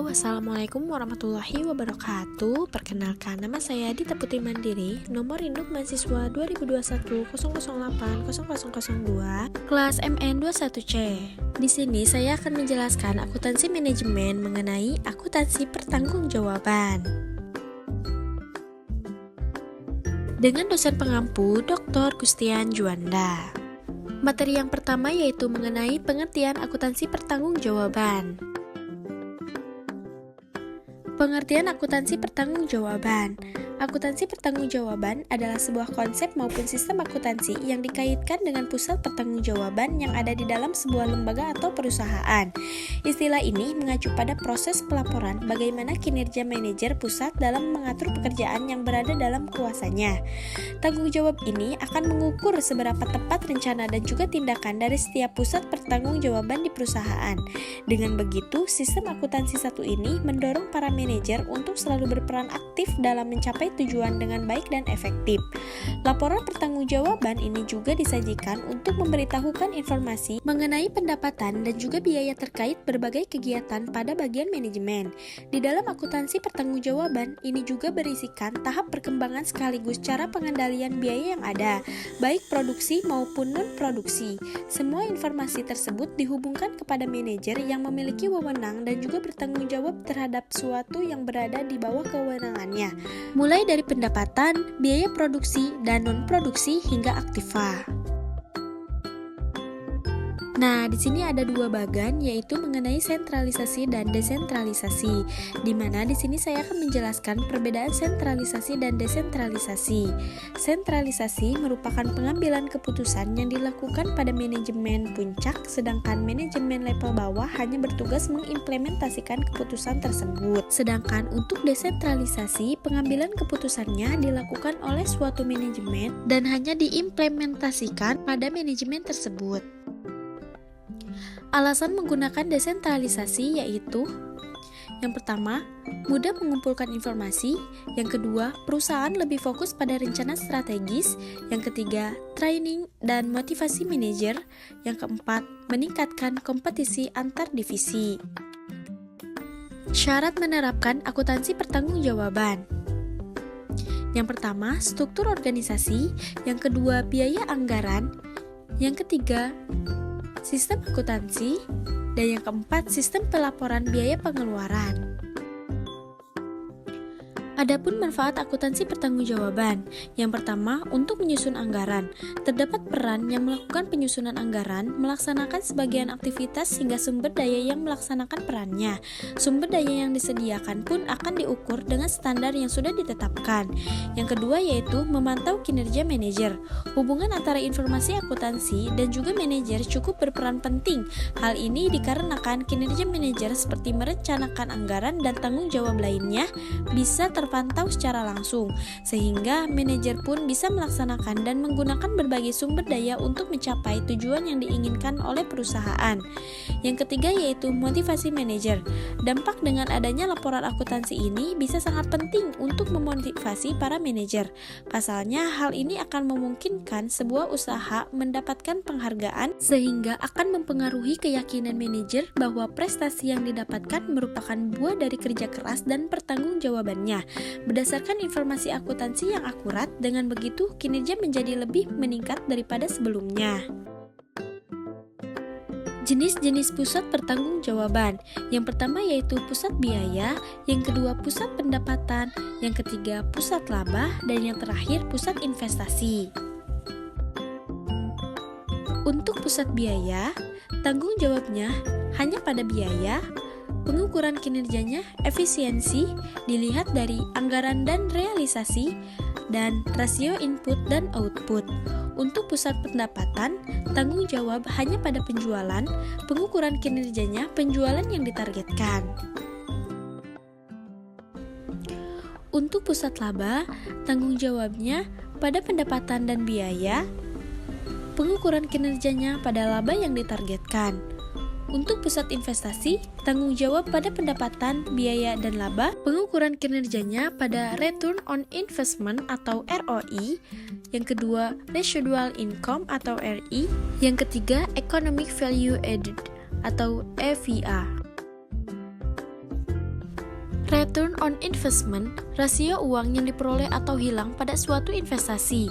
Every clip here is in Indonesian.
Halo, wassalamualaikum warahmatullahi wabarakatuh. Perkenalkan, nama saya Dita Putri Mandiri, nomor induk mahasiswa 2021008002, kelas MN21C. Di sini saya akan menjelaskan akuntansi manajemen mengenai akuntansi pertanggungjawaban. Dengan dosen pengampu Dr. Gustian Juanda. Materi yang pertama yaitu mengenai pengertian akuntansi pertanggungjawaban. Pengertian akuntansi pertanggungjawaban. Akuntansi pertanggungjawaban adalah sebuah konsep maupun sistem akuntansi yang dikaitkan dengan pusat pertanggungjawaban yang ada di dalam sebuah lembaga atau perusahaan. Istilah ini mengacu pada proses pelaporan bagaimana kinerja manajer pusat dalam mengatur pekerjaan yang berada dalam kuasanya. Tanggung jawab ini akan mengukur seberapa tepat rencana dan juga tindakan dari setiap pusat pertanggungjawaban di perusahaan. Dengan begitu, sistem akuntansi satu ini mendorong para manajer untuk selalu berperan aktif dalam mencapai tujuan dengan baik dan efektif. Laporan pertanggungjawaban ini juga disajikan untuk memberitahukan informasi mengenai pendapatan dan juga biaya terkait berbagai kegiatan pada bagian manajemen. Di dalam akuntansi pertanggungjawaban ini juga berisikan tahap perkembangan sekaligus cara pengendalian biaya yang ada, baik produksi maupun non-produksi. Semua informasi tersebut dihubungkan kepada manajer yang memiliki wewenang dan juga bertanggung jawab terhadap suatu yang berada di bawah kewenangannya, mulai dari pendapatan, biaya produksi, dan non-produksi hingga aktiva. Nah, di sini ada dua bagan, yaitu mengenai sentralisasi dan desentralisasi. Di mana di sini saya akan menjelaskan perbedaan sentralisasi dan desentralisasi. Sentralisasi merupakan pengambilan keputusan yang dilakukan pada manajemen puncak, sedangkan manajemen level bawah hanya bertugas mengimplementasikan keputusan tersebut. Sedangkan untuk desentralisasi, pengambilan keputusannya dilakukan oleh suatu manajemen dan hanya diimplementasikan pada manajemen tersebut. Alasan menggunakan desentralisasi yaitu: yang pertama, mudah mengumpulkan informasi. Yang kedua, perusahaan lebih fokus pada rencana strategis. Yang ketiga, training dan motivasi manajer. Yang keempat, meningkatkan kompetisi antar divisi. Syarat menerapkan akuntansi pertanggungjawaban. Yang pertama, struktur organisasi. Yang kedua, biaya anggaran. Yang ketiga, sistem akuntansi, dan yang keempat, sistem pelaporan biaya pengeluaran. Adapun manfaat akuntansi pertanggungjawaban. Yang pertama, untuk menyusun anggaran. Terdapat peran yang melakukan penyusunan anggaran, melaksanakan sebagian aktivitas hingga sumber daya yang melaksanakan perannya. Sumber daya yang disediakan pun akan diukur dengan standar yang sudah ditetapkan. Yang kedua yaitu memantau kinerja manajer. Hubungan antara informasi akuntansi dan juga manajer cukup berperan penting. Hal ini dikarenakan kinerja manajer seperti merencanakan anggaran dan tanggung jawab lainnya bisa terpantau secara langsung, sehingga manajer pun bisa melaksanakan dan menggunakan berbagai sumber daya untuk mencapai tujuan yang diinginkan oleh perusahaan. Yang ketiga yaitu motivasi manajer. Dampak dengan adanya laporan akuntansi ini bisa sangat penting untuk memotivasi para manajer. Pasalnya, hal ini akan memungkinkan sebuah usaha mendapatkan penghargaan, sehingga akan mempengaruhi keyakinan manajer bahwa prestasi yang didapatkan merupakan buah dari kerja keras dan pertanggungjawabannya. Berdasarkan informasi akuntansi yang akurat, dengan begitu kinerja menjadi lebih meningkat daripada sebelumnya. Jenis-jenis pusat pertanggungjawaban. Yang pertama yaitu pusat biaya, yang kedua pusat pendapatan, yang ketiga pusat laba, dan yang terakhir pusat investasi. Untuk pusat biaya, tanggung jawabnya hanya pada biaya. Pengukuran kinerjanya efisiensi, dilihat dari anggaran dan realisasi, dan rasio input dan output. Untuk pusat pendapatan, tanggung jawab hanya pada penjualan, pengukuran kinerjanya penjualan yang ditargetkan. Untuk pusat laba, tanggung jawabnya pada pendapatan dan biaya, pengukuran kinerjanya pada laba yang ditargetkan. Untuk pusat investasi, tanggung jawab pada pendapatan, biaya, dan laba, pengukuran kinerjanya pada return on investment atau ROI, yang kedua residual income atau RI, yang ketiga economic value added atau EVA. Return on investment, rasio uang yang diperoleh atau hilang pada suatu investasi.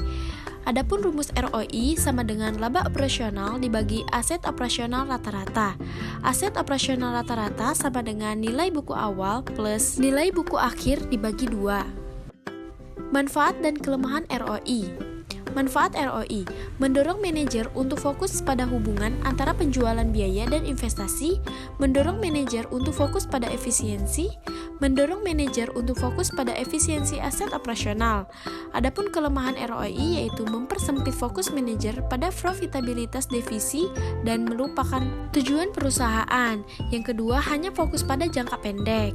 Adapun rumus ROI sama dengan laba operasional dibagi aset operasional rata-rata. Aset operasional rata-rata sama dengan nilai buku awal plus nilai buku akhir dibagi 2. Manfaat dan kelemahan ROI. Manfaat ROI mendorong manajer untuk fokus pada hubungan antara penjualan biaya dan investasi, mendorong manajer untuk fokus pada efisiensi, mendorong manajer untuk fokus pada efisiensi aset operasional. Adapun kelemahan ROI yaitu mempersempit fokus manajer pada profitabilitas divisi dan melupakan tujuan perusahaan. Yang kedua, hanya fokus pada jangka pendek.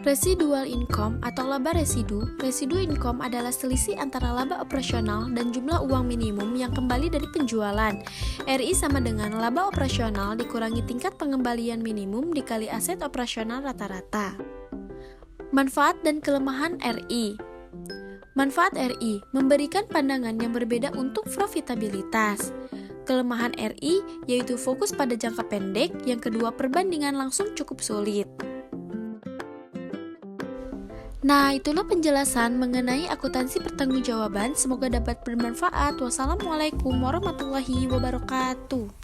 Residual income atau laba residu. Residu income adalah selisih antara laba operasional dan jumlah uang minimum yang kembali dari penjualan. RI sama dengan laba operasional dikurangi tingkat pengembalian minimum dikali aset operasional rata-rata. Manfaat dan kelemahan RI. Manfaat RI memberikan pandangan yang berbeda untuk profitabilitas. Kelemahan RI yaitu fokus pada jangka pendek, yang kedua perbandingan langsung cukup sulit. Nah, itulah penjelasan mengenai akuntansi pertanggungjawaban. Semoga dapat bermanfaat. Wassalamualaikum warahmatullahi wabarakatuh.